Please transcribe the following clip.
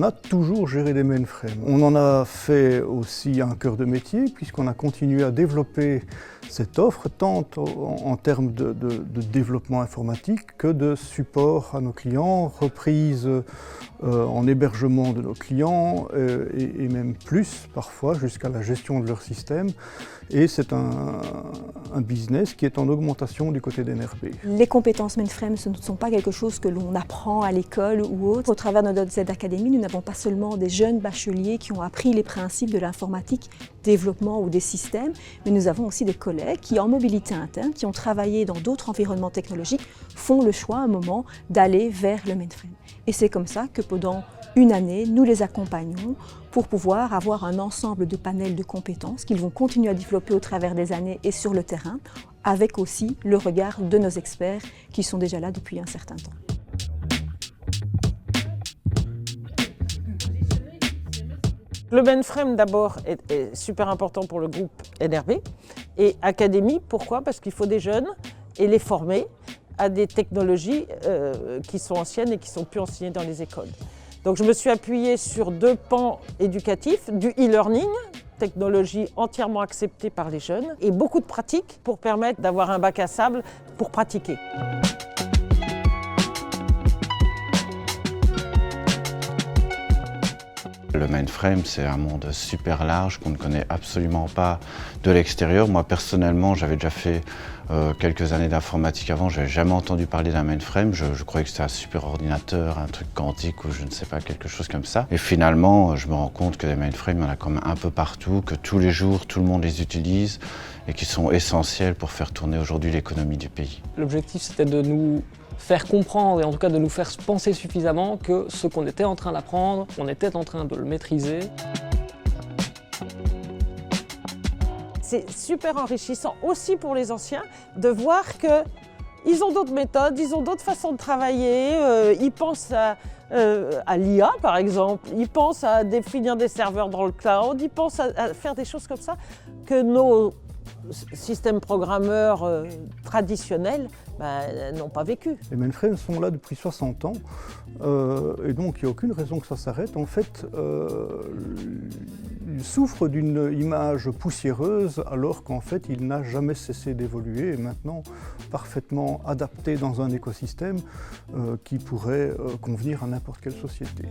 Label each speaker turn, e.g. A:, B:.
A: a toujours géré des mainframes. On en a fait aussi un cœur de métier puisqu'on a continué à développer cette offre tant en termes de développement informatique que de support à nos clients, reprise en hébergement de nos clients et même plus parfois jusqu'à la gestion de leur système. Et c'est un business qui est en augmentation du côté d'NRB.
B: Les compétences mainframe, ce ne sont pas quelque chose que l'on apprend à l'école ou autre. Au travers de notre Z Academy, nous n'avons pas seulement des jeunes bacheliers qui ont appris les principes de l'informatique, développement ou des systèmes, mais nous avons aussi des collègues qui, en mobilité interne, qui ont travaillé dans d'autres environnements technologiques, font le choix à un moment d'aller vers le mainframe. Et c'est comme ça que pendant une année, nous les accompagnons pour pouvoir avoir un ensemble de panels de compétences qu'ils vont continuer à développer au travers des années et sur le terrain, avec aussi le regard de nos experts qui sont déjà là depuis un certain temps.
C: Le mainframe d'abord est super important pour le groupe NRB et Academy, pourquoi? Parce qu'il faut des jeunes et les former à des technologies qui sont anciennes et qui ne sont plus enseignées dans les écoles. Donc je me suis appuyée sur deux pans éducatifs, du e-learning, technologie entièrement acceptée par les jeunes, et beaucoup de pratiques pour permettre d'avoir un bac à sable pour pratiquer.
D: Le mainframe, c'est un monde super large qu'on ne connaît absolument pas de l'extérieur. Moi, personnellement, j'avais déjà fait quelques années d'informatique avant. Je n'avais jamais entendu parler d'un mainframe. Je croyais que c'était un super ordinateur, un truc quantique ou je ne sais pas, quelque chose comme ça. Et finalement, je me rends compte que les mainframes, il y en a quand même un peu partout, que tous les jours, tout le monde les utilise et qui sont essentiels pour faire tourner aujourd'hui l'économie du pays.
E: L'objectif, c'était de nous faire comprendre et en tout cas de nous faire penser suffisamment que ce qu'on était en train d'apprendre, on était en train de le maîtriser.
C: C'est super enrichissant aussi pour les anciens de voir qu'ils ont d'autres méthodes, ils ont d'autres façons de travailler, ils pensent à l'IA par exemple, ils pensent à définir des serveurs dans le cloud, ils pensent à faire des choses comme ça que nos systèmes programmeurs traditionnels n'ont pas vécu.
A: Les mainframes sont là depuis 60 ans et donc il n'y a aucune raison que ça s'arrête. En fait, il souffre d'une image poussiéreuse alors qu'en fait il n'a jamais cessé d'évoluer et maintenant parfaitement adapté dans un écosystème qui pourrait convenir à n'importe quelle société.